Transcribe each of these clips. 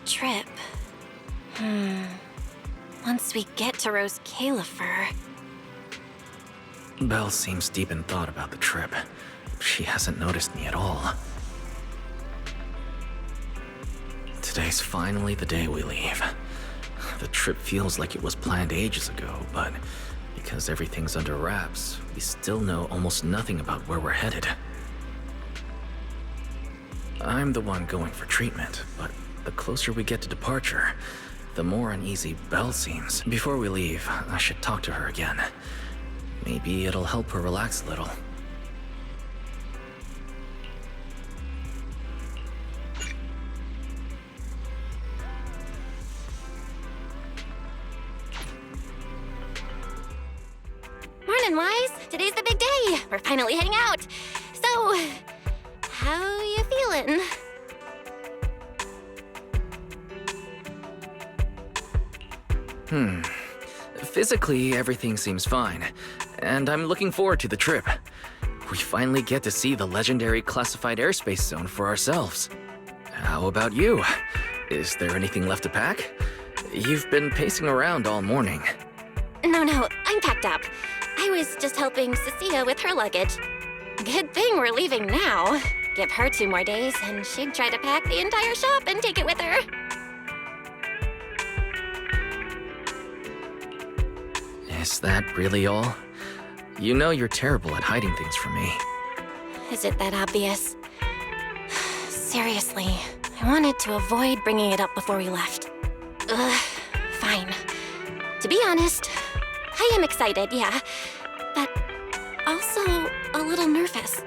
trip. Once we get to Rose Califer... Belle seems deep in thought about the trip. She hasn't noticed me at all. Today's finally the day we leave. The trip feels like it was planned ages ago, but because everything's under wraps, we still know almost nothing about where we're headed. I'm the one going for treatment, but the closer we get to departure, the more uneasy Belle seems. Before we leave, I should talk to her again. Maybe it'll help her relax a little. Morning, Wise. Today's the big day. We're finally heading out. So, how you feeling? Physically, everything seems fine, and I'm looking forward to the trip. We finally get to see the legendary classified airspace zone for ourselves. How about you? Is there anything left to pack? You've been pacing around all morning. No, I'm packed up. I was just helping Cecilia with her luggage. Good thing we're leaving now. Give her 2 more days, and she'd try to pack the entire shop and take it with her. Is that really all? You know you're terrible at hiding things from me. Is it that obvious? Seriously, I wanted to avoid bringing it up before we left. Fine. To be honest, I am excited, yeah, but also a little nervous.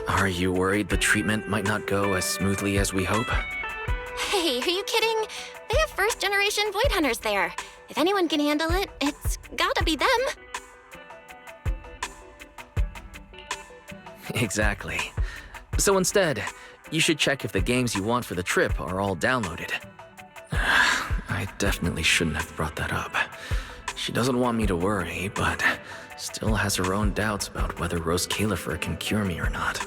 Are you worried the treatment might not go as smoothly as we hope? Hey, are you kidding? They have first-generation Void Hunters there. If anyone can handle it, it's gotta be them. Exactly. So instead, you should check if the games you want for the trip are all downloaded. I definitely shouldn't have brought that up. She doesn't want me to worry, but still has her own doubts about whether Rose Califer can cure me or not.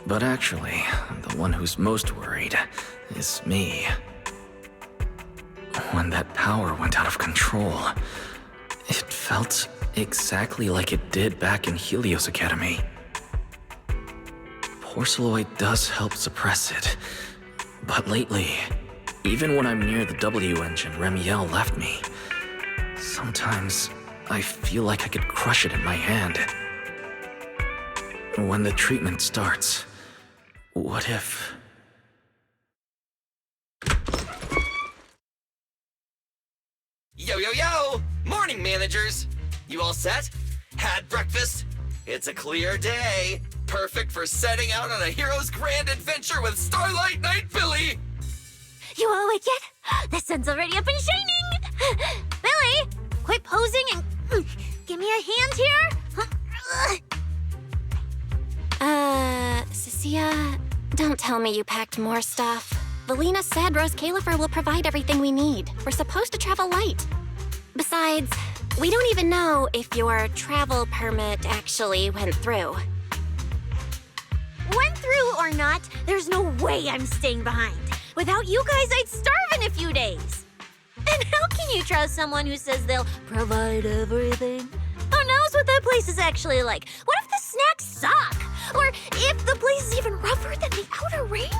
But actually, the one who's most worried is me. When that power went out of control, it felt exactly like it did back in Helios Academy. Porceloid does help suppress it, but lately, even when I'm near the W engine Remiel left me, sometimes I feel like I could crush it in my hand. When the treatment starts, what if... Yo! Morning, managers! You all set? Had breakfast? It's a clear day. Perfect for setting out on a hero's grand adventure with Starlight Knight Billy! You all awake yet? The sun's already up and shining! Billy, quit posing and give me a hand here! Cecilia, don't tell me you packed more stuff. Valina said Rose Califer will provide everything we need. We're supposed to travel light. Besides, we don't even know if your travel permit actually went through. Went through or not, there's no way I'm staying behind. Without you guys, I'd starve in a few days. And how can you trust someone who says they'll provide everything? Who knows what that place is actually like? What if the snacks suck? Or if the place is even rougher than the outer ring?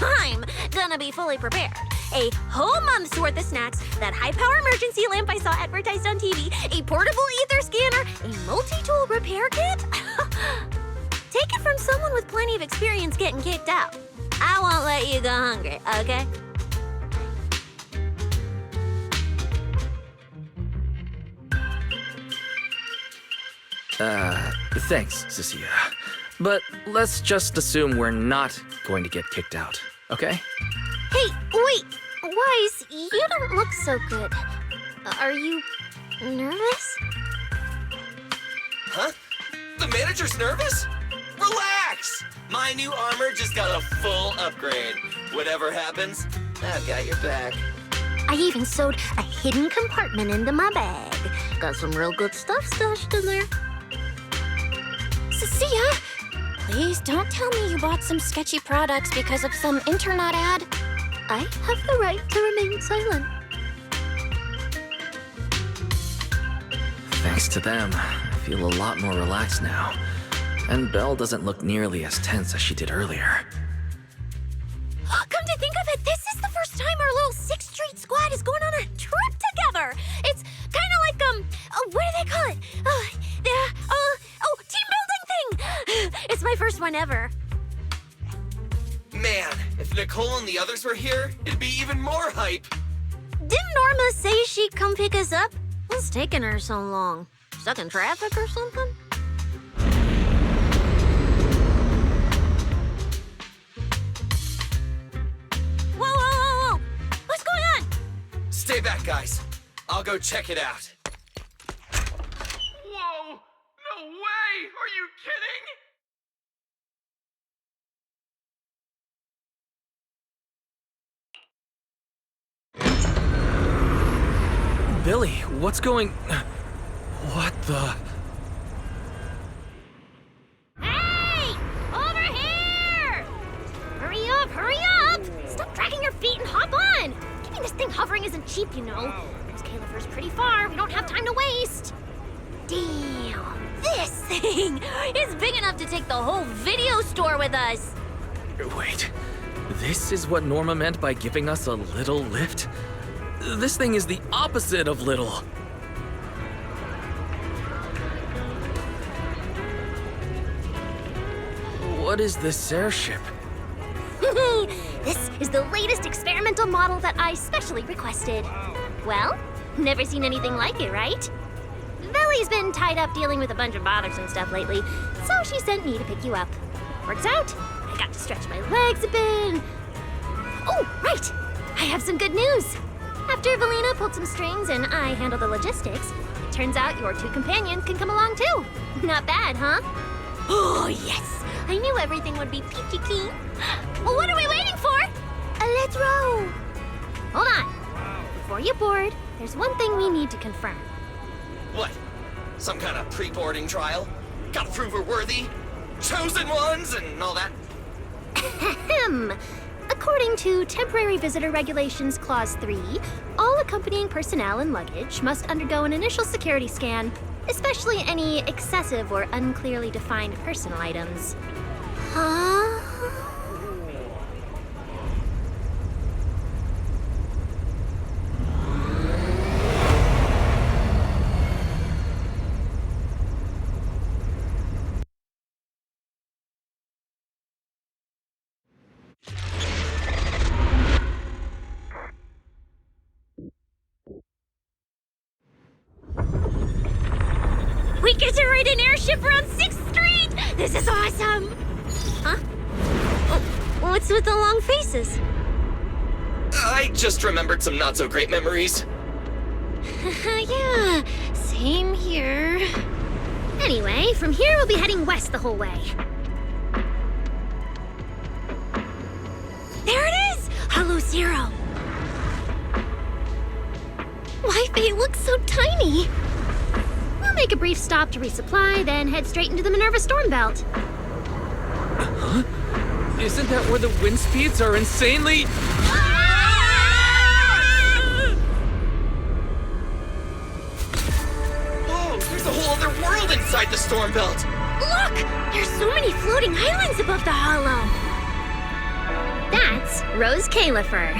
I'm gonna be fully prepared. A whole month's worth of snacks, that high-power emergency lamp I saw advertised on TV, a portable ether scanner, a multi-tool repair kit. Take it from someone with plenty of experience getting kicked out. I won't let you go hungry, okay? Thanks, Cecilia. But let's just assume we're not going to get kicked out, okay? Hey, wait! Wise, you don't look so good. Are you nervous? Huh? The manager's nervous? Relax! My new armor just got a full upgrade. Whatever happens, I've got your back. I even sewed a hidden compartment into my bag. Got some real good stuff stashed in there. Cecilia, Please don't tell me you bought some sketchy products because of some internet ad. I have the right to remain silent. Thanks to them, I feel a lot more relaxed now. And Belle doesn't look nearly as tense as she did earlier. Come to think of it, this is the first time our little 6th Street squad is going on a trip together. It's kind of like, what do they call it? Team building thing. It's my first one ever. Man, if Nicole and the others were here, it'd be even more hype. Didn't Norma say she'd come pick us up? What's taking her so long? Stuck in traffic or something? Whoa! What's going on? Stay back, guys. I'll go check it out. Whoa! No way! Are you kidding? Billy, what's going... What the... Hey! Over here! Hurry up! Stop dragging your feet and hop on! Keeping this thing hovering isn't cheap, you know. This Califer's pretty far. We don't have time to waste. Damn! This thing is big enough to take the whole video store with us. Wait, this is what Norma meant by giving us a little lift? This thing is the opposite of little. What is this airship? This is the latest experimental model that I specially requested. Well, never seen anything like it, right? Belly's been tied up dealing with a bunch of bothersome stuff lately, so she sent me to pick you up. Works out. I got to stretch my legs a bit. Oh, right! I have some good news. After Valina pulled some strings and I handled the logistics, it turns out your 2 companions can come along too. Not bad, huh? Oh, yes! I knew everything would be peachy keen. Well, what are we waiting for? Let's row. Hold on. Before you board, there's one thing we need to confirm. What? Some kind of pre-boarding trial? Gotta prove we're worthy? Chosen ones and all that? Ahem. According to Temporary Visitor Regulations Clause 3, all accompanying personnel and luggage must undergo an initial security scan, especially any excessive or unclearly defined personal items. Huh? We get to ride an airship around 6th Street! This is awesome! Huh? Oh, what's with the long faces? I just remembered some not-so-great memories. Yeah, same here. Anyway, from here we'll be heading west the whole way. There it is! Hollow Zero! Why, they look so tiny. We'll make a brief stop to resupply, then head straight into the Minerva Storm Belt. Huh? Isn't that where the wind speeds are insanely... Whoa, there's a whole other world inside the storm belt. Look! There's so many floating islands above the hollow. That's Rose Califer.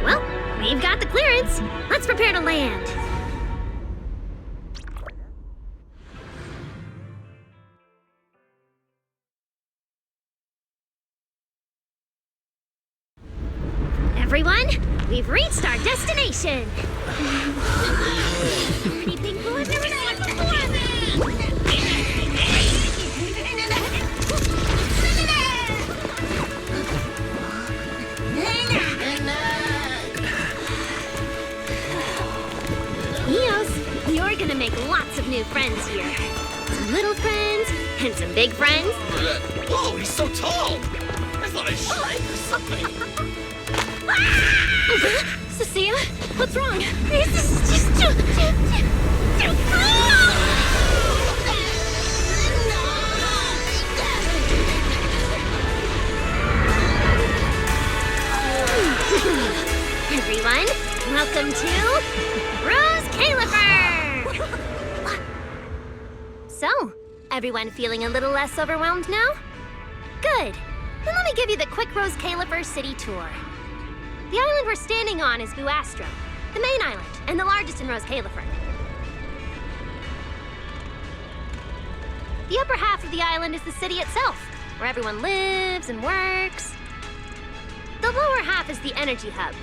Well, we've got the clearance. Let's prepare to land. Everyone, we've reached our destination. Anything cool I've never seen before? Eos, you're gonna make lots of new friends here. Some little friends and some big friends. Whoa, he's so tall. I thought I shrank or something. Cecilia, what's wrong? This is just too cool! Everyone feeling a little less overwhelmed now? Good. Then let me give you the quick Rose Califer city tour. The island we're standing on is Buastro, the main island, and the largest in Rose Califer. The upper half of the island is the city itself, where everyone lives and works. The lower half is the energy hub.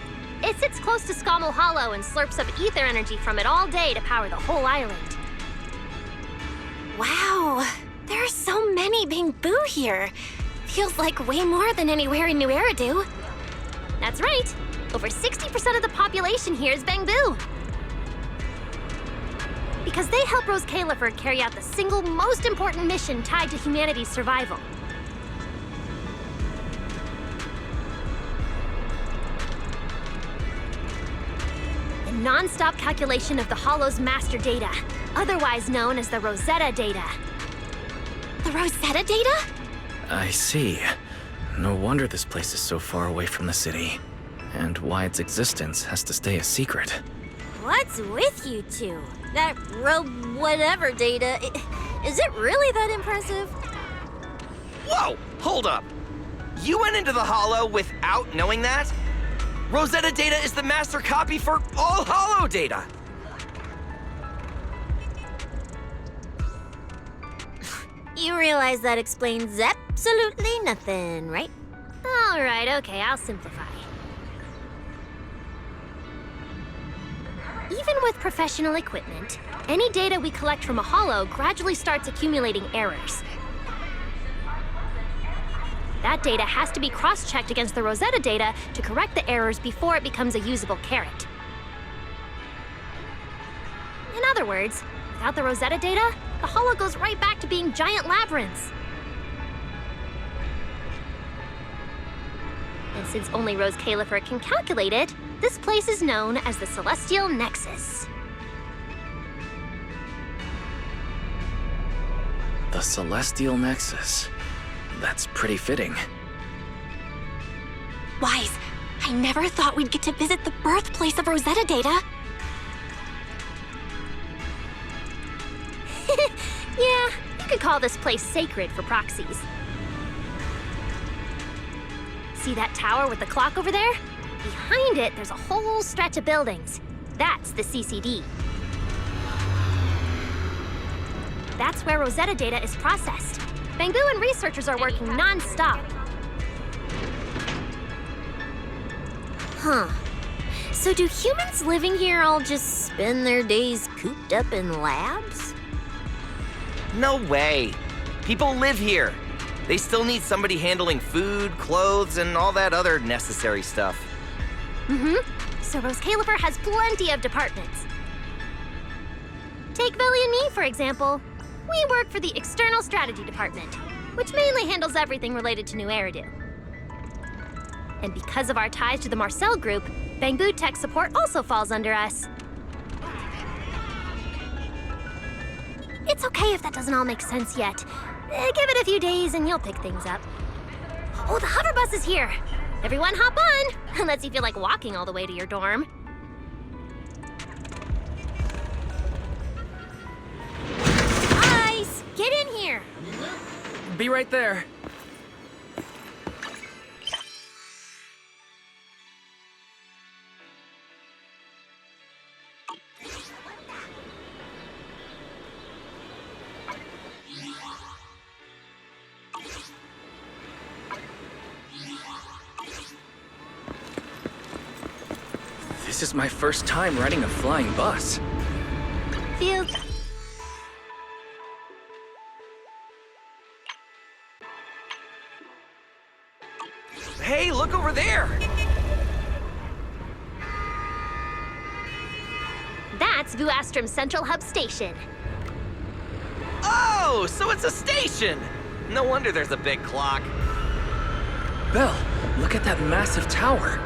It sits close to Scommel Hollow and slurps up ether energy from it all day to power the whole island. Wow, there are so many Bamboo here. Feels like way more than anywhere in New Eridu. That's right. Over 60% of the population here is Bamboo. Because they help Rose Califer carry out the single most important mission tied to humanity's survival. The non-stop calculation of the Hollow's master data, otherwise known as the Rosetta data. The Rosetta data? I see. No wonder this place is so far away from the city. And why its existence has to stay a secret. What's with you two? That whatever data, is it really that impressive? Whoa! Hold up! You went into the Hollow without knowing that? Rosetta data is the master copy for all Hollow data! You realize that explains absolutely nothing, right? All right, okay, I'll simplify. Even with professional equipment, any data we collect from a Hollow gradually starts accumulating errors. That data has to be cross-checked against the Rosetta data to correct the errors before it becomes a usable carrot. In other words, without the Rosetta data, the Hollow goes right back to being giant labyrinths. And since only Rose Califer can calculate it, this place is known as the Celestial Nexus. The Celestial Nexus. That's pretty fitting. Wise, I never thought we'd get to visit the birthplace of Rosetta data. Yeah, you could call this place sacred for proxies. See that tower with the clock over there? Behind it, there's a whole stretch of buildings. That's the CCD. That's where Rosetta data is processed. Bamboo and researchers are working non-stop. Huh. So do humans living here all just spend their days cooped up in labs? No way! People live here! They still need somebody handling food, clothes, and all that other necessary stuff. So Rose Califer has plenty of departments. Take Billy and me, for example. We work for the External Strategy Department, which mainly handles everything related to New Eridu. And because of our ties to the Marcel Group, Bamboo Tech Support also falls under us. It's okay if that doesn't all make sense yet. Give it a few days and you'll pick things up. Oh, the hover bus is here! Everyone hop on! Unless you feel like walking all the way to your dorm. Ice! Get in here! Be right there. This is my first time riding a flying bus. Feel... Hey, look over there! That's Vuastrum's Central Hub Station. Oh, so it's a station! No wonder there's a big clock. Belle, look at that massive tower.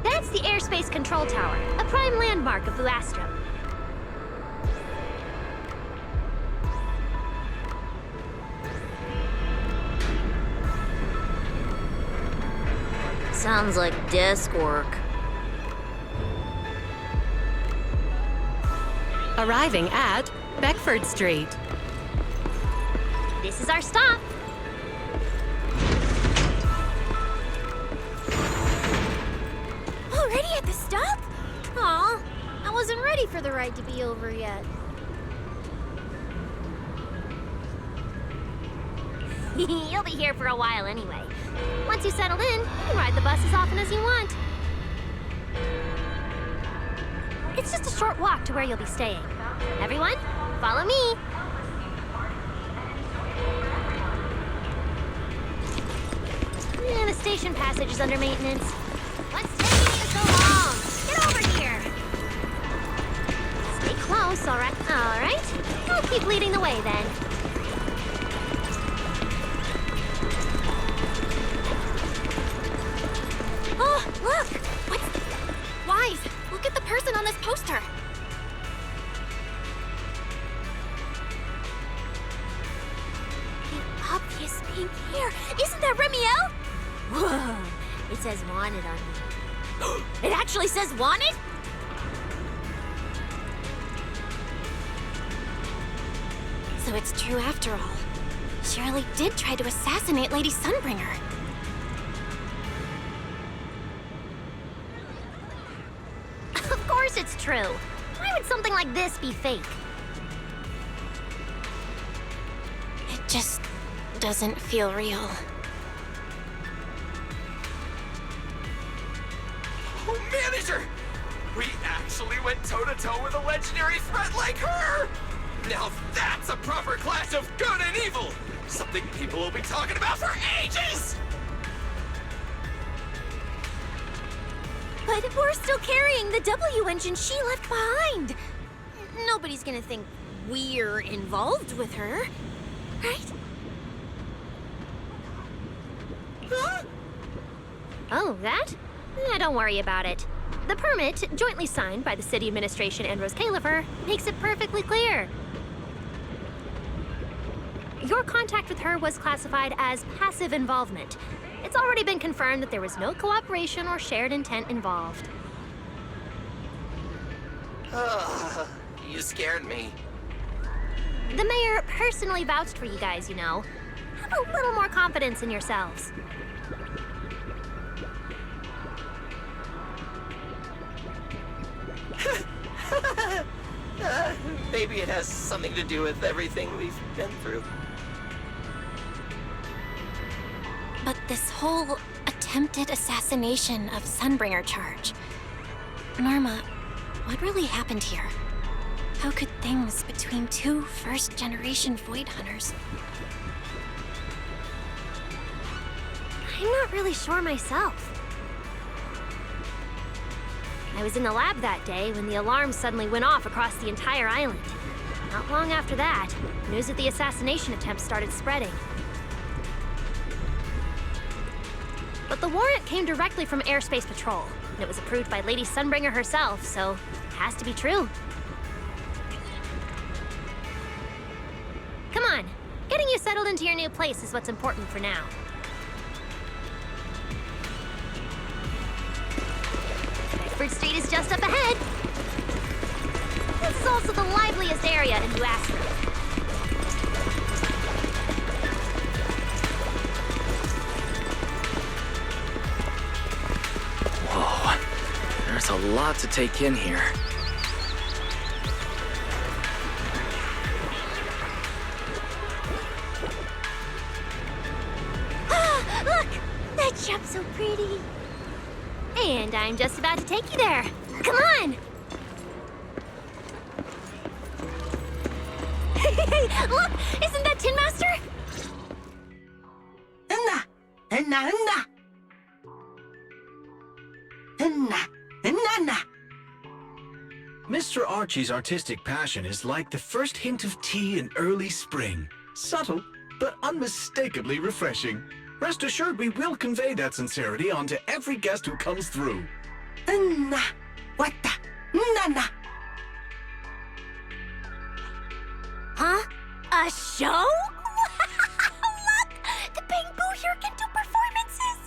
That's the Airspace Control Tower, a prime landmark of Vuastrum. Sounds like desk work. Arriving at Beckford Street. This is our stop. Already at the stop? Aw, I wasn't ready for the ride to be over yet. You'll be here for a while anyway. Once you settle in, you can ride the bus as often as you want. It's just a short walk to where you'll be staying. Everyone, follow me. The station passage is under maintenance. What's taking you so long? Get over here. Stay close, all right? All right. I'll keep leading the way then. Oh, look! What's... Wise, look at the person on this poster. The obvious pink hair. Isn't that Remiel? Whoa, it says wanted on me. It actually says wanted? So it's true after all. She really did try to assassinate Lady Sunbringer. Of course it's true. Why would something like this be fake? It just doesn't feel real. Oh, manager! We actually went toe-to-toe with a legendary threat like her! Now that's a proper clash of good and evil! Something people will be talking about for ages! But we're still carrying the W engine she left behind. Nobody's gonna think we're involved with her, right? Huh? Oh, that? Don't worry about it. The permit, jointly signed by the city administration and Rose Califer, makes it perfectly clear. Your contact with her was classified as passive involvement. It's already been confirmed that there was no cooperation or shared intent involved. You scared me. The mayor personally vouched for you guys, you know. Have a little more confidence in yourselves. Maybe it has something to do with everything we've been through. But this whole attempted assassination of Sunbringer charge... Norma, what really happened here? How could things between two first-generation Void Hunters... I'm not really sure myself. I was in the lab that day when the alarm suddenly went off across the entire island. Not long after that, news of the assassination attempt started spreading. But the warrant came directly from Airspace Patrol, and it was approved by Lady Sunbringer herself, so it has to be true. Come on, getting you settled into your new place is what's important for now. Bedford Street is just up ahead. This is also the liveliest area in New Astro. Whoa, there's a lot to take in here. Look! That shop's so pretty. And I'm just about to take you there. Come on! Hey, look! Isn't that Tin Master? Mr. Archie's artistic passion is like the first hint of tea in early spring. Subtle, but unmistakably refreshing. Rest assured we will convey that sincerity onto every guest who comes through. Huh? A show? Look! The Bamboo here can do performances!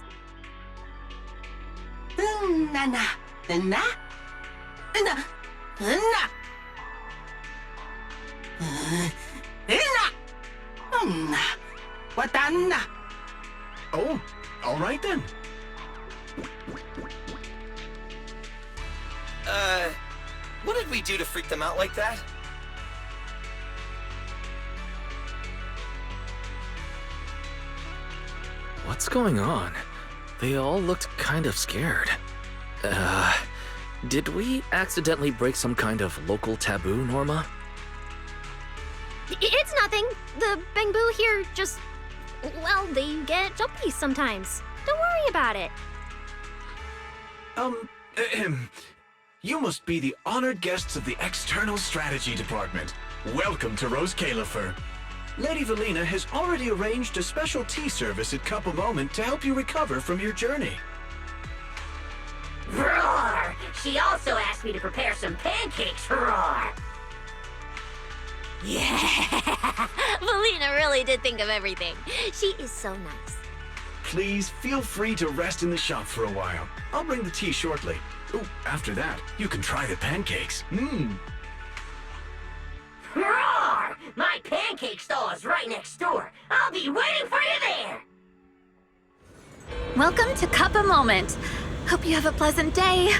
Watanda. Oh, all right then. What did we do to freak them out like that? What's going on? They all looked kind of scared. Did we accidentally break some kind of local taboo, Norma? It's nothing. The Bangbu here just... well, they get jumpy sometimes. Don't worry about it. You must be the honored guests of the External Strategy Department. Welcome to Rose Califer. Lady Valina has already arranged a special tea service at Cup a Moment to help you recover from your journey. Roar! She also asked me to prepare some pancakes, roar! Yeah! Valina really did think of everything. She is so nice. Please feel free to rest in the shop for a while. I'll bring the tea shortly. Oh, after that, you can try the pancakes. Roar! My pancake stall is right next door. I'll be waiting for you there! Welcome to Cup a Moment. Hope you have a pleasant day.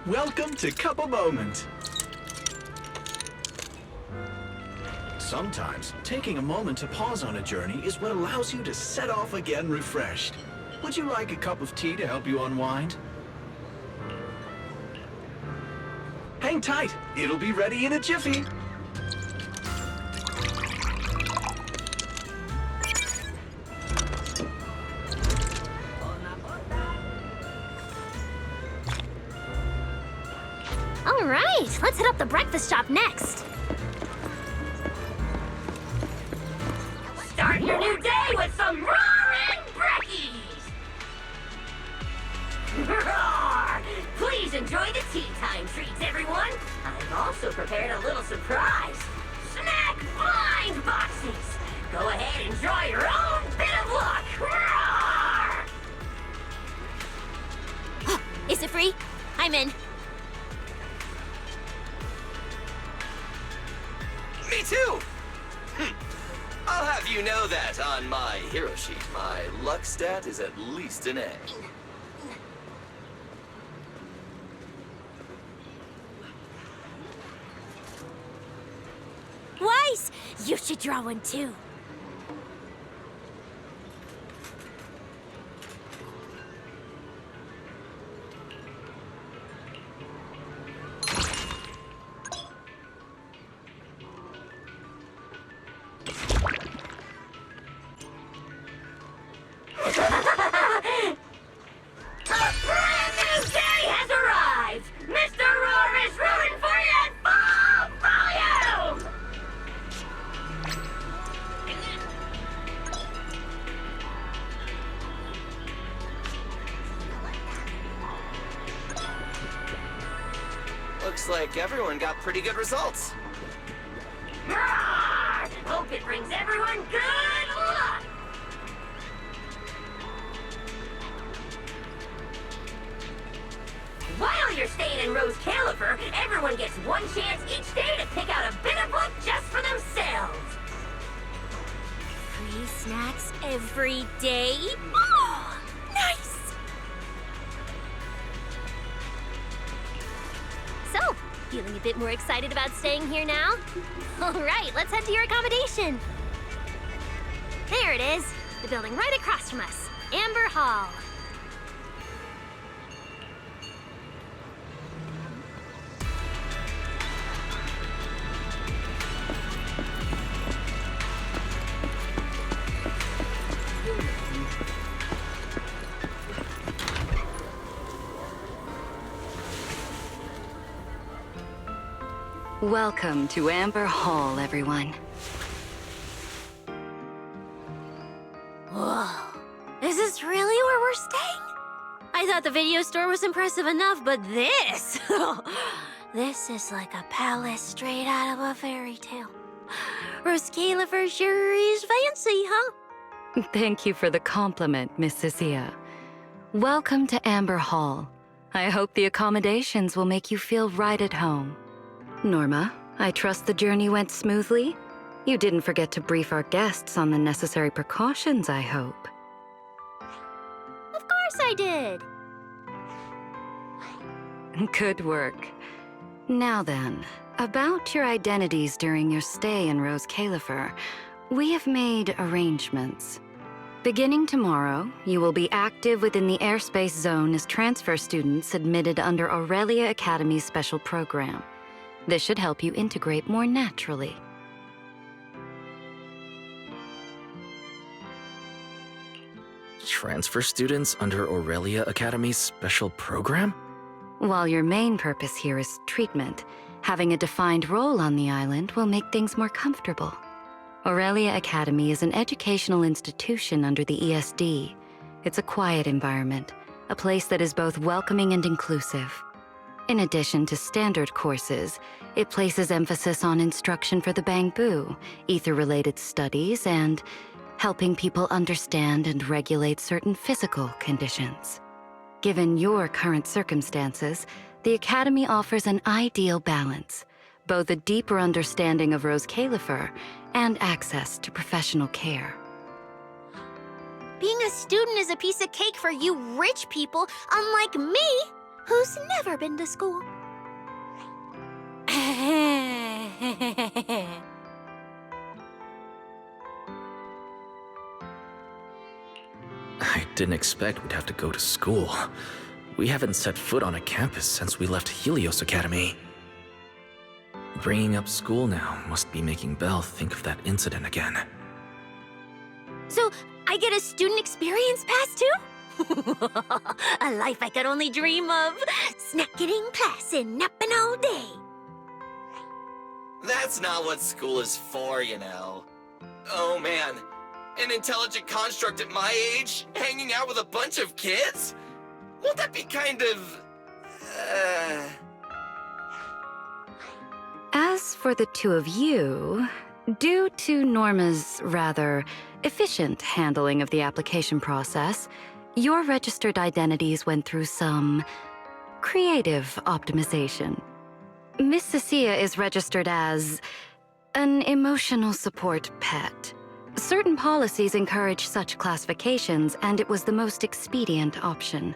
Welcome to Cup a Moment. Sometimes, taking a moment to pause on a journey is what allows you to set off again refreshed. Would you like a cup of tea to help you unwind? Hang tight, it'll be ready in a jiffy. All right, let's hit up the breakfast shop next. Start your new day with some roaring brekkies! Roar! Please enjoy the tea time treats, everyone! I've also prepared a little surprise. Snack blind boxes! Go ahead, enjoy your own bit of luck! Roar! Is it free? I'm in. Me too! I'll have you know that on my hero sheet, my luck stat is at least an A. Weiss, you should draw one too. Looks like everyone got pretty good results. Roar! Hope it brings everyone good luck! While you're staying in Rose Califer, everyone gets one chance each day to pick out a bit of luck just for themselves. Free snacks every day? Oh, nice! So, feeling a bit more excited about staying here now? All right, let's head to your accommodation. There it is, the building right across from us, Amber Hall. Welcome to Amber Hall, everyone. Whoa, is this really where we're staying? I thought the video store was impressive enough, but this... this is like a palace straight out of a fairy tale. Rose Califer sure is fancy, huh? Thank you for the compliment, Miss Cecilia. Welcome to Amber Hall. I hope the accommodations will make you feel right at home. Norma, I trust the journey went smoothly? You didn't forget to brief our guests on the necessary precautions, I hope. Of course I did. Good work. Now then, about your identities during your stay in Rose Califer, we have made arrangements. Beginning tomorrow, you will be active within the airspace zone as transfer students admitted under Aurelia Academy's special program. This should help you integrate more naturally. Transfer students under Aurelia Academy's special program? While your main purpose here is treatment, having a defined role on the island will make things more comfortable. Aurelia Academy is an educational institution under the ESD. It's a quiet environment, a place that is both welcoming and inclusive. In addition to standard courses, it places emphasis on instruction for the Bangbu, ether-related studies, and helping people understand and regulate certain physical conditions. Given your current circumstances, the Academy offers an ideal balance, both a deeper understanding of Rose Califer and access to professional care. Being a student is a piece of cake for you rich people, unlike me, who's never been to school. I didn't expect we'd have to go to school. We haven't set foot on a campus since we left Helios Academy. Bringing up school now must be making Belle think of that incident again. So, I get a student experience pass too? A life I could only dream of. Snacking in class and napping all day. That's not what school is for, you know. Oh man, an intelligent construct at my age, hanging out with a bunch of kids? Won't that be kind of... As for the two of you, due to Norma's rather efficient handling of the application process, your registered identities went through some creative optimization. Miss Cecilia is registered as an emotional support pet. Certain policies encourage such classifications, and it was the most expedient option.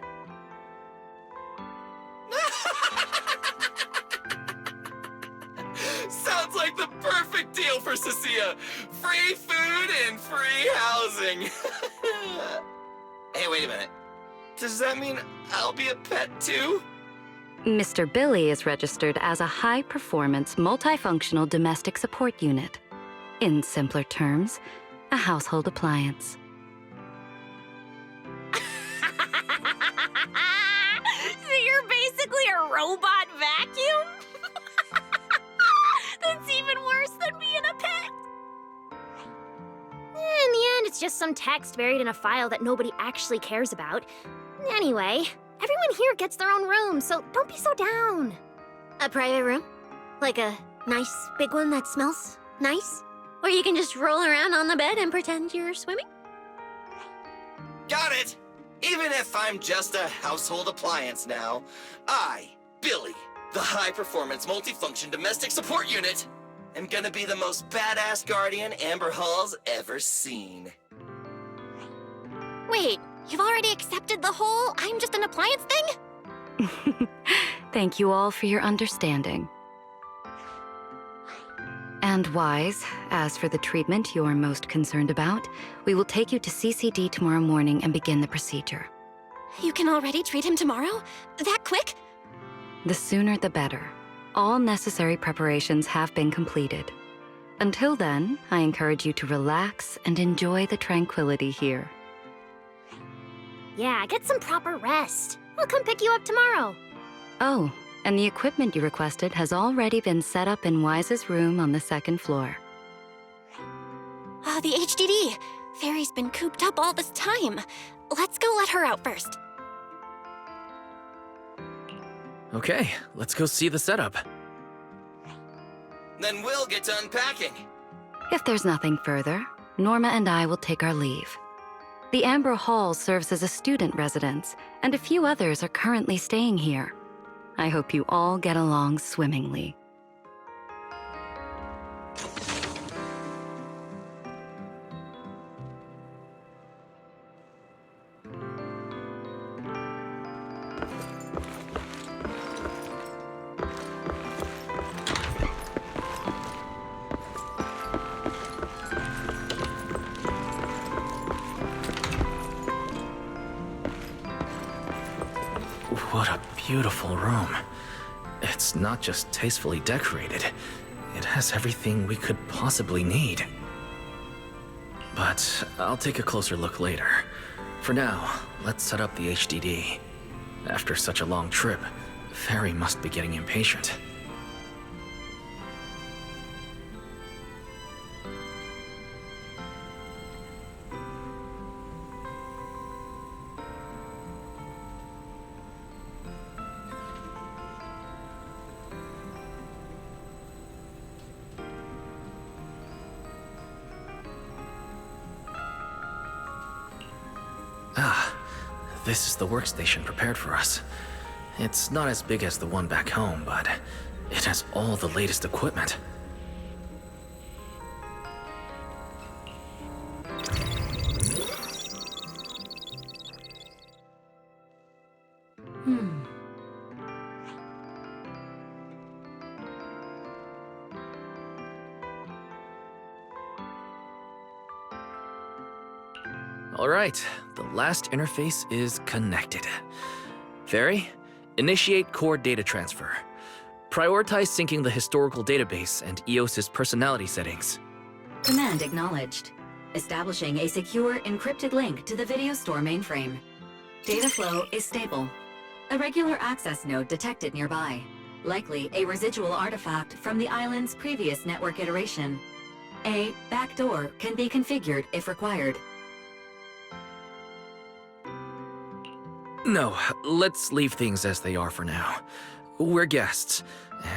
Sounds like the perfect deal for Cecilia. Free food and free housing. Hey, wait a minute. Does that mean I'll be a pet too? Mr. Billy is registered as a high-performance, multifunctional domestic support unit. In simpler terms, a household appliance. So you're basically a robot vacuum? That's even worse than being a pet. In the end, it's just some text buried in a file that nobody actually cares about. Anyway, everyone here gets their own room, so don't be so down. A private room? Like a nice big one that smells nice? Or you can just roll around on the bed and pretend you're swimming? Got it! Even if I'm just a household appliance now, I, Billy, the high-performance multifunction domestic support unit, am gonna be the most badass guardian Amber Hall's ever seen. Wait, you've already accepted the whole I'm just an appliance thing? Thank you all for your understanding. And Wise, as for the treatment you're most concerned about, we will take you to CCD tomorrow morning and begin the procedure. You can already treat him tomorrow? That quick? The sooner the better. All necessary preparations have been completed. Until then, I encourage you to relax and enjoy the tranquility here. Yeah, get some proper rest. I'll come pick you up tomorrow. Oh, and the equipment you requested has already been set up in Wise's room on the second floor. The HDD. Fairy's been cooped up all this time. Let's go let her out first. Okay, let's go see the setup. Then we'll get to unpacking. If there's nothing further, Norma and I will take our leave. The Amber Hall serves as a student residence, and a few others are currently staying here. I hope you all get along swimmingly. beautiful room. It's not just tastefully decorated, it has everything we could possibly need. But I'll take a closer look later. For now, let's set up the HDD. After such a long trip, Fairy must be getting impatient. Ah, this is the workstation prepared for us. It's not as big as the one back home, but it has all the latest equipment. All right, the last interface is connected. Fairy, initiate core data transfer. Prioritize syncing the historical database and EOS's personality settings. Command acknowledged. Establishing a secure, encrypted link to the video store mainframe. Data flow is stable. A regular access node detected nearby. Likely a residual artifact from the island's previous network iteration. A backdoor can be configured if required. No, let's leave things as they are for now. We're guests,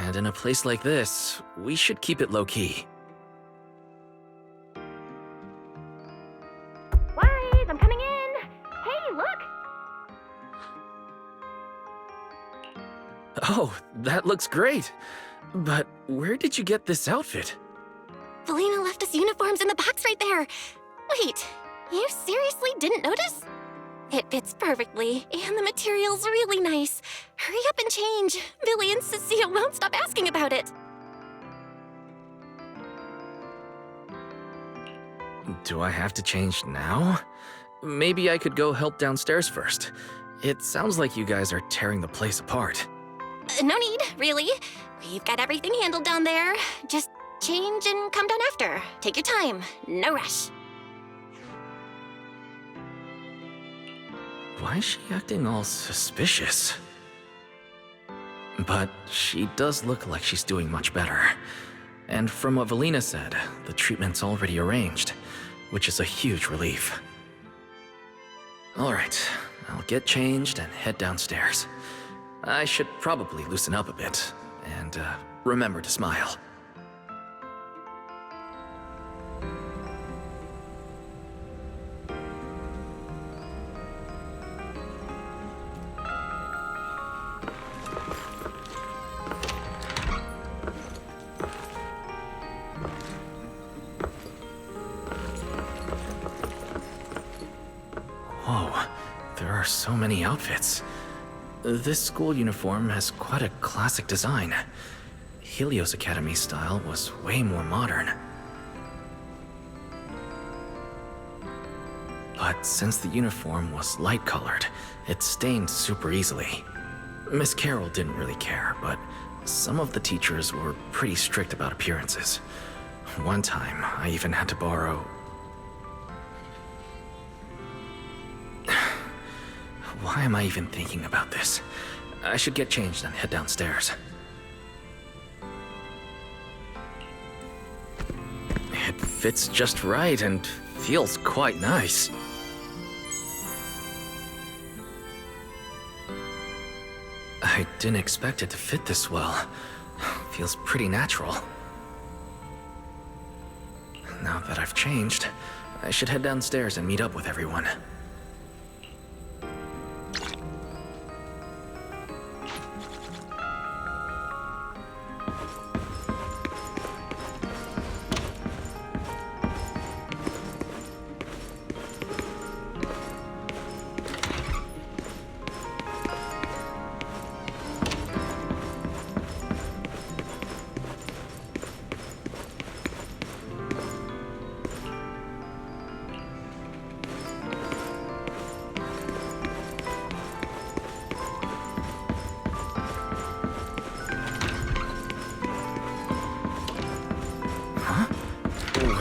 and in a place like this, we should keep it low-key. Wise, I'm coming in! Hey, look! Oh, that looks great! But where did you get this outfit? Felina left us uniforms in the box right there! Wait, you seriously didn't notice? It fits perfectly, and the material's really nice. Hurry up and change. Billy and Cecile won't stop asking about it. Do I have to change now? Maybe I could go help downstairs first. It sounds like you guys are tearing the place apart. No need, really. We've got everything handled down there. Just change and come down after. Take your time. No rush. Why is she acting all suspicious? But she does look like she's doing much better. And from what Valina said, the treatment's already arranged, which is a huge relief. Alright, I'll get changed and head downstairs. I should probably loosen up a bit, and remember to smile. Whoa, there are so many outfits. This school uniform has quite a classic design. Helios Academy style was way more modern. But since the uniform was light-colored, it stained super easily. Miss Carroll didn't really care, but some of the teachers were pretty strict about appearances. One time, I even had to borrow... Why am I even thinking about this? I should get changed and head downstairs. It fits just right and feels quite nice. I didn't expect it to fit this well. Feels pretty natural. Now that I've changed, I should head downstairs and meet up with everyone.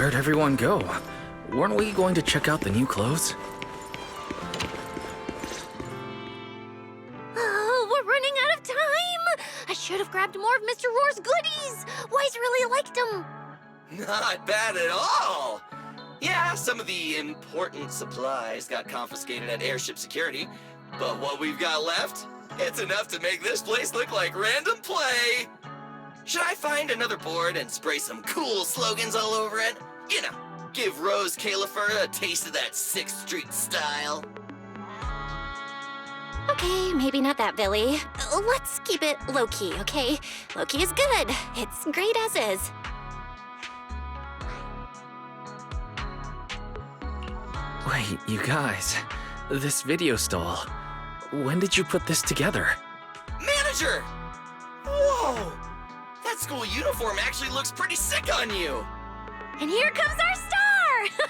Where'd everyone go? Weren't we going to check out the new clothes? Oh, we're running out of time! I should have grabbed more of Mr. Roar's goodies! Wise really liked them! Not bad at all! Yeah, some of the important supplies got confiscated at airship security, but what we've got left, it's enough to make this place look like random play! Should I find another board and spray some cool slogans all over it? You know, give Rose Califer a taste of that 6th Street style. Okay, maybe not that, Billy. Let's keep it low-key, okay? Low-key is good. It's great as is. Wait, you guys. This video stall. When did you put this together? Manager! Whoa! That school uniform actually looks pretty sick on you! And here comes our star!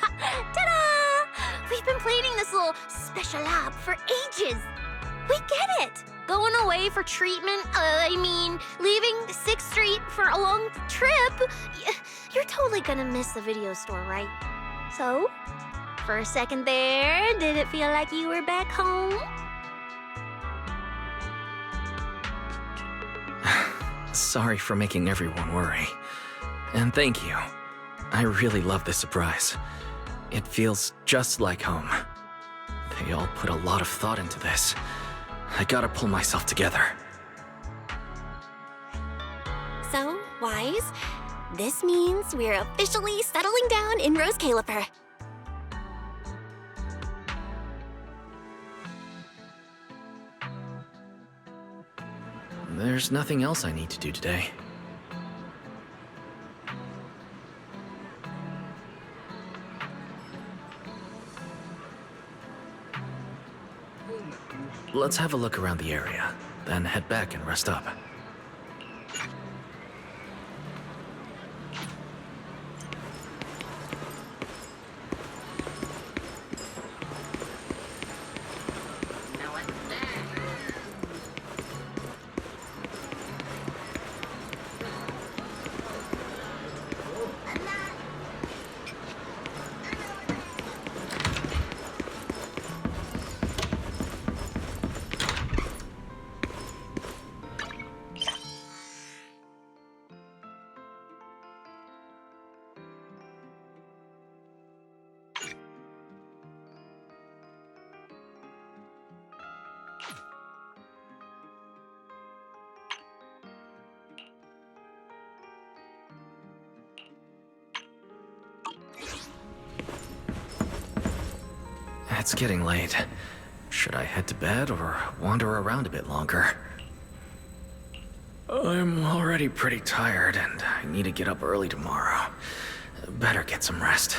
Ta-da! We've been planning this little special lab for ages. We get it! Going away for treatment, leaving 6th Street for a long trip. You're totally gonna miss the video store, right? So, for a second there, did it feel like you were back home? Sorry for making everyone worry. And thank you. I really love this surprise. It feels just like home. They all put a lot of thought into this. I gotta pull myself together. So, Wise, this means we're officially settling down in Rose Califer. There's nothing else I need to do today. Let's have a look around the area, then head back and rest up. It's getting late. Should I head to bed or wander around a bit longer? I'm already pretty tired and I need to get up early tomorrow. Better get some rest.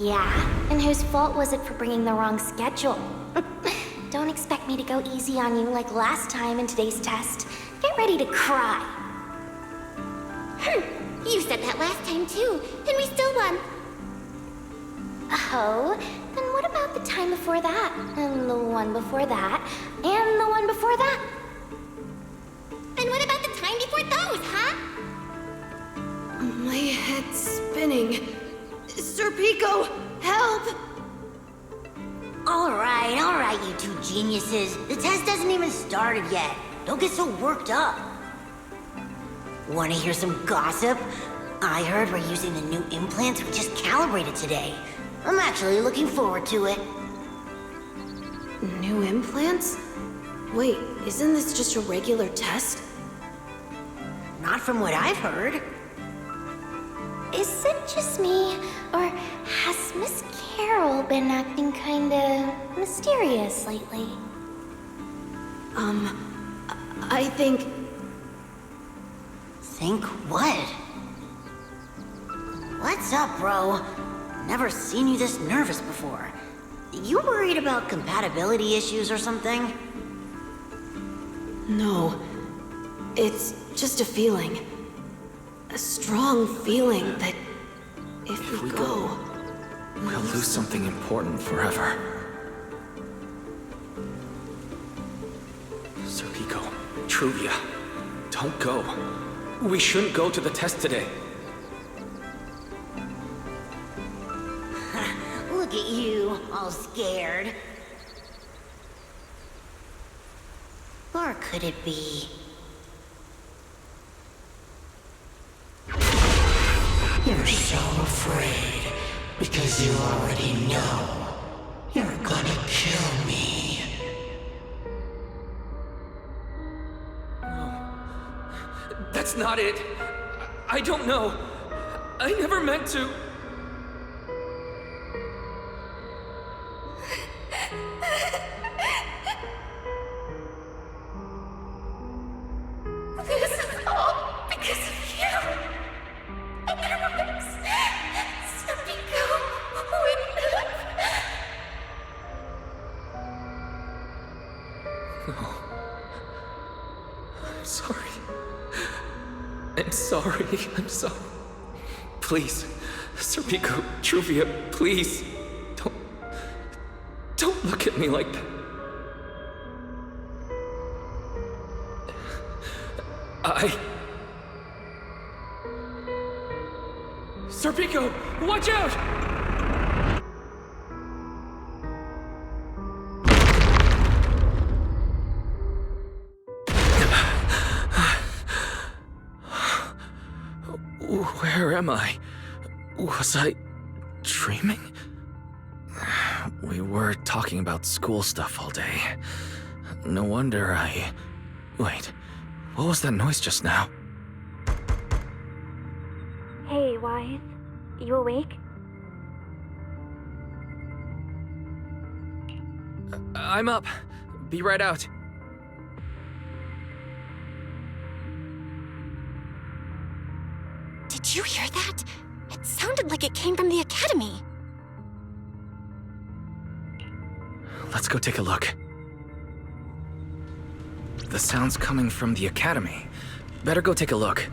Yeah, and whose fault was it for bringing the wrong schedule? Don't expect me to go easy on you like last time in today's test. Get ready to cry. You said that last time too, and we still won. Oh, then what about the time before that? And the one before that? And the one before that? Then what about the time before those, huh? My head's spinning. Sir Pico, help! All right, you two geniuses. The test hasn't even started yet. Don't get so worked up. Want to hear some gossip? I heard we're using the new implants we just calibrated today. I'm actually looking forward to it. New implants? Wait, isn't this just a regular test? Not from what I've heard. Is it just me, or has Miss Carol been acting kinda mysterious lately? I think... Think what? What's up, bro? Never seen you this nervous before. You worried about compatibility issues or something? No. It's just a feeling. A strong feeling that if we go... We'll lose something important forever. Serpico, Truvia, don't go. We shouldn't go to the test today. Look at you, all scared. Or could it be... You're so afraid because you already know you're gonna kill me. That's not it. I don't know. I never meant to. This is all because of you. Otherwise, Serpico wouldn't have... I'm sorry. I'm sorry. I'm sorry. Please, Serpico, Truvia, please. Don't look at me like that. Serpico, watch out! Where am I? Was I dreaming? We were talking about school stuff all day. No wonder I... Wait, what was that noise just now? Hey, Wise. You awake? I'm up. Be right out. Did you hear that? It sounded like it came from the academy. Let's go take a look. The sound's coming from the academy. Better go take a look.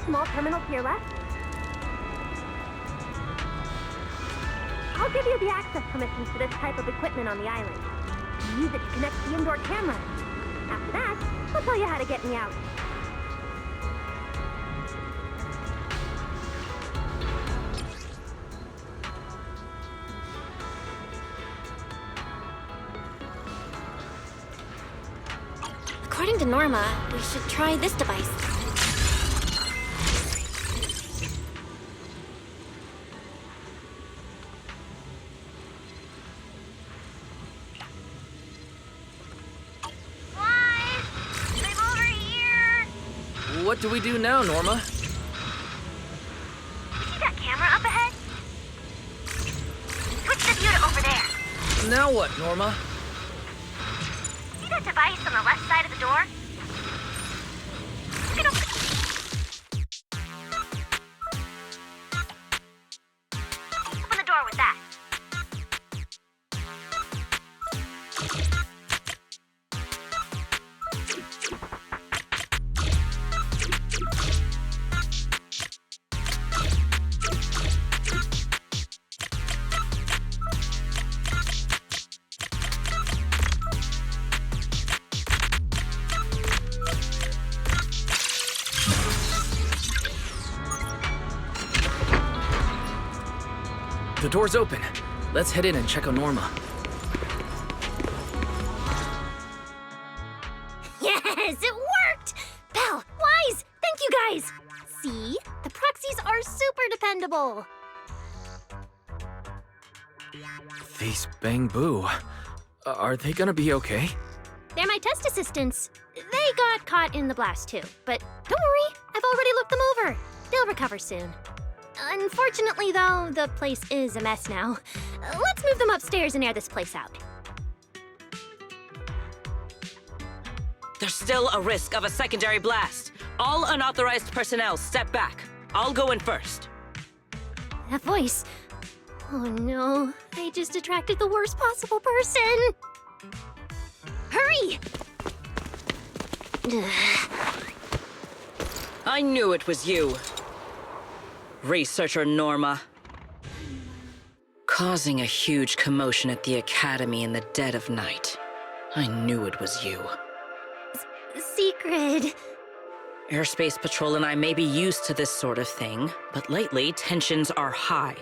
Small terminal to your left? I'll give you the access permissions for this type of equipment on the island. You use it to connect to the indoor camera. After that, I'll tell you how to get me out. according to Norma, we should try this device. What do we do now, Norma? See that camera up ahead? Switch the view to over there. Now what, Norma? See that device on the left side of the door? You can open the door with that. The door's open. Let's head in and check on Norma. Yes, it worked! Belle, Wise, thank you guys! See? The proxies are super dependable. These Bang Boo. Are they gonna be okay? They're my test assistants. They got caught in the blast too, but don't worry, I've already looked them over. They'll recover soon. Unfortunately, though, the place is a mess now. Let's move them upstairs and air this place out. There's still a risk of a secondary blast. All unauthorized personnel, step back. I'll go in first. That voice. Oh no, I just attracted the worst possible person. Hurry! I knew it was you. Researcher Norma. Causing a huge commotion at the Academy in the dead of night. I knew it was you. Secret. Airspace Patrol and I may be used to this sort of thing, but lately tensions are high.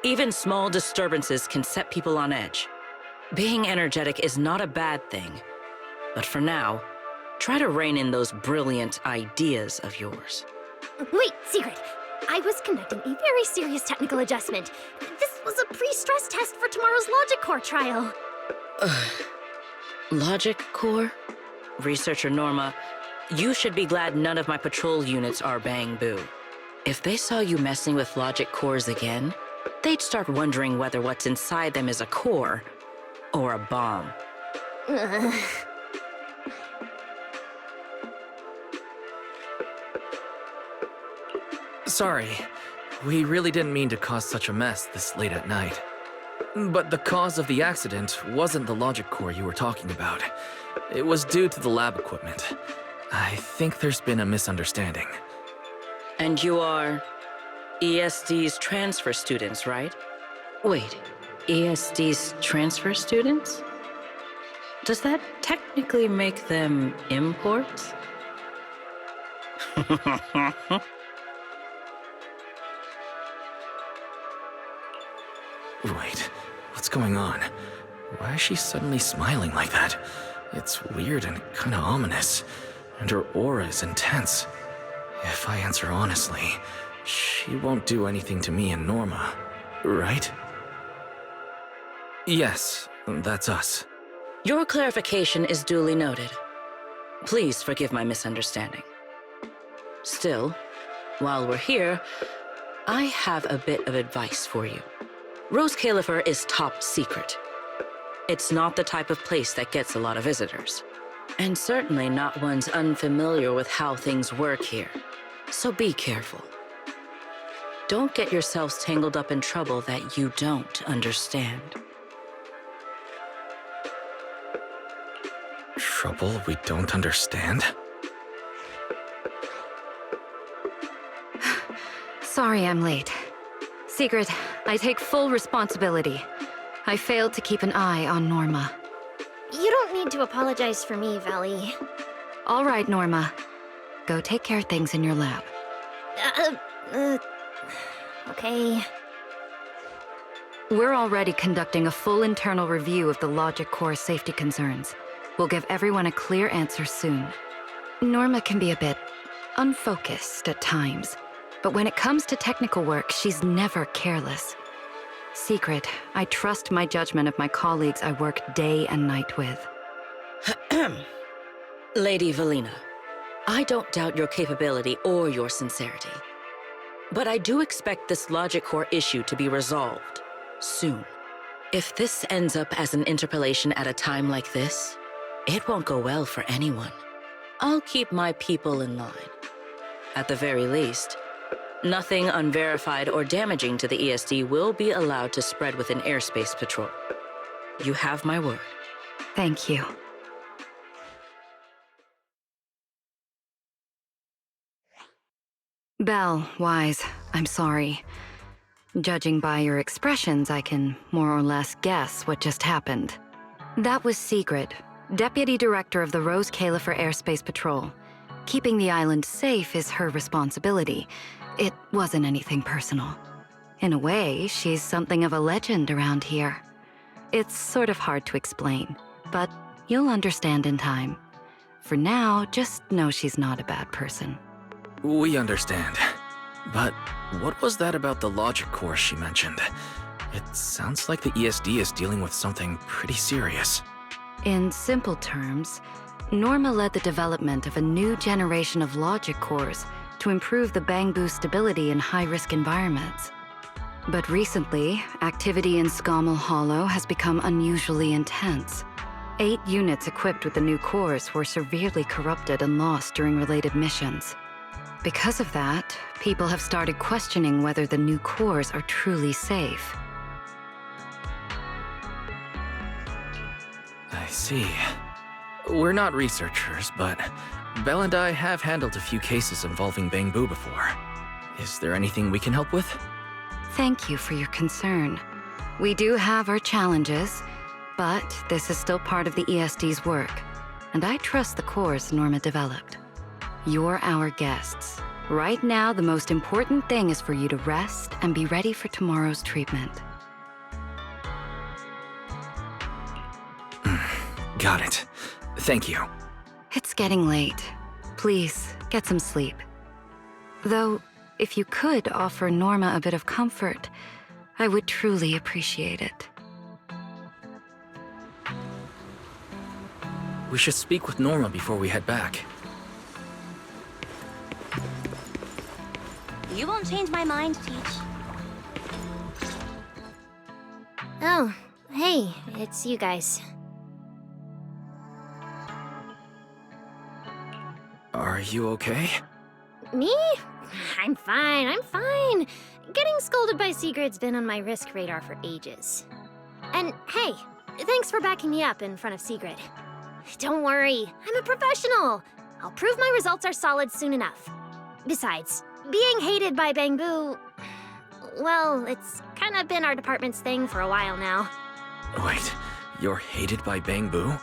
Even small disturbances can set people on edge. Being energetic is not a bad thing, but for now, try to rein in those brilliant ideas of yours. Wait, Secret. I was conducting a very serious technical adjustment. This was a pre-stress test for tomorrow's Logic Core trial. Logic Core? Researcher Norma, you should be glad none of my patrol units are Bang Boo. If they saw you messing with Logic Cores again, they'd start wondering whether what's inside them is a core or a bomb. Sorry. We really didn't mean to cause such a mess this late at night. But the cause of the accident wasn't the logic core you were talking about. It was due to the lab equipment. I think there's been a misunderstanding. And you are ESD's transfer students, right? Wait, ESD's transfer students? Does that technically make them imports? Wait, what's going on? Why is she suddenly smiling like that? It's weird and kinda ominous, and her aura is intense. If I answer honestly, she won't do anything to me and Norma, right? Yes, that's us. Your clarification is duly noted. Please forgive my misunderstanding. Still, while we're here, I have a bit of advice for you. Rose Califer is top secret. It's not the type of place that gets a lot of visitors. And certainly not ones unfamiliar with how things work here. So be careful. Don't get yourselves tangled up in trouble that you don't understand. Trouble we don't understand? Sorry I'm late. Secret, I take full responsibility. I failed to keep an eye on Norma. You don't need to apologize for me, Valley. All right, Norma. Go take care of things in your lab. Okay. We're already conducting a full internal review of the Logic Core safety concerns. We'll give everyone a clear answer soon. Norma can be a bit unfocused at times, but when it comes to technical work, she's never careless. Secret, I trust my judgment of my colleagues I work day and night with. Lady Valina, I don't doubt your capability or your sincerity. But I do expect this logic core issue to be resolved soon. If this ends up as an interpolation at a time like this, it won't go well for anyone. I'll keep my people in line. At the very least, nothing unverified or damaging to the ESD will be allowed to spread within airspace patrol. You have my word. Thank you. Belle, Wise, I'm sorry. Judging by your expressions, I can more or less guess what just happened. That was Secret, Deputy Director of the Rose Califer Airspace Patrol. Keeping the island safe is her responsibility. It wasn't anything personal. In a way, she's something of a legend around here. It's sort of hard to explain, but you'll understand in time. For now, just know she's not a bad person. We understand. But what was that about the logic course she mentioned? It sounds like the ESD is dealing with something pretty serious. In simple terms, Norma led the development of a new generation of logic cores to improve the Bangbu stability in high-risk environments. But recently, activity in Scommel Hollow has become unusually intense. 8 units equipped with the new cores were severely corrupted and lost during related missions. Because of that, people have started questioning whether the new cores are truly safe. I see. We're not researchers, but Belle and I have handled a few cases involving Bangbu before. Is there anything we can help with? Thank you for your concern. We do have our challenges, but this is still part of the ESD's work, and I trust the cores Norma developed. You're our guests. Right now, the most important thing is for you to rest and be ready for tomorrow's treatment. Got it. Thank you. It's getting late. Please, get some sleep. Though, if you could offer Norma a bit of comfort, I would truly appreciate it. We should speak with Norma before we head back. You won't change my mind, Teach. Oh, hey, it's you guys. Are you okay? Me? I'm fine. Getting scolded by Secret's been on my risk radar for ages. And hey, thanks for backing me up in front of Secret. Don't worry, I'm a professional. I'll prove my results are solid soon enough. Besides, being hated by Bangbu, well, it's kind of been our department's thing for a while now. Wait, you're hated by Bangbu?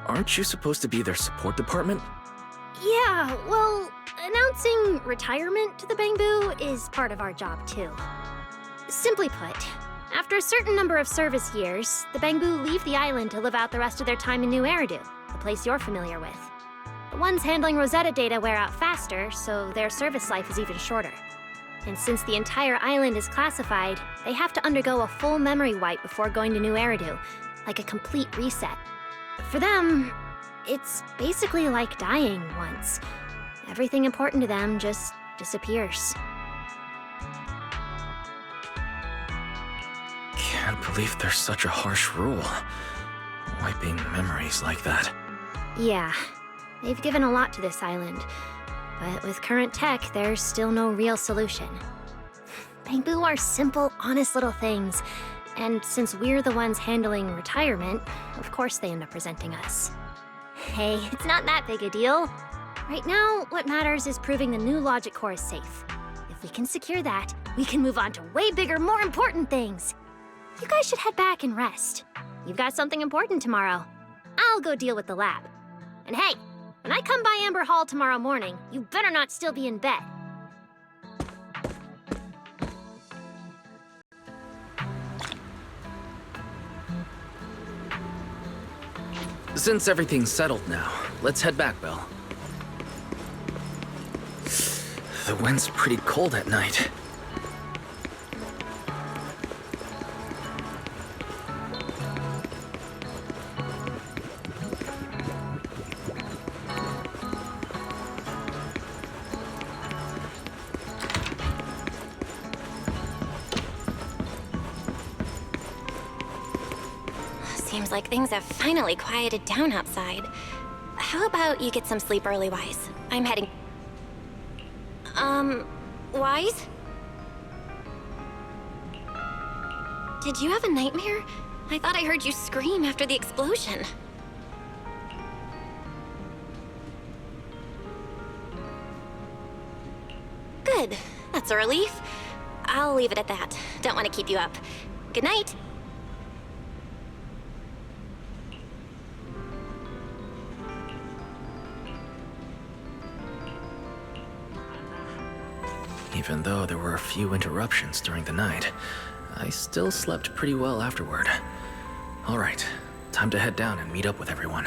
Aren't you supposed to be their support department? Yeah, well, announcing retirement to the Bangbu is part of our job too. Simply put, after a certain number of service years, the Bangbu leave the island to live out the rest of their time in New Eridu, the place you're familiar with. The ones handling Rosetta data wear out faster, so their service life is even shorter. And since the entire island is classified, they have to undergo a full memory wipe before going to New Eridu, like a complete reset. For them, it's basically like dying once. Everything important to them just disappears. Can't believe there's such a harsh rule. Wiping memories like that. Yeah, they've given a lot to this island. But with current tech, there's still no real solution. Bangbu are simple, honest little things. And since we're the ones handling retirement, of course they end up resenting us. Hey, it's not that big a deal. Right now, what matters is proving the new logic core is safe. If we can secure that, we can move on to way bigger, more important things. You guys should head back and rest. You've got something important tomorrow. I'll go deal with the lab. And hey, when I come by Amber Hall tomorrow morning, you better not still be in bed. Since everything's settled now, let's head back, Belle. The wind's pretty cold at night. Seems like things have finally quieted down outside. How about you get some sleep early, Wise? I'm heading... Wise? Did you have a nightmare? I thought I heard you scream after the explosion. Good. That's a relief. I'll leave it at that. Don't want to keep you up. Good night. Even though there were a few interruptions during the night, I still slept pretty well afterward. All right, time to head down and meet up with everyone.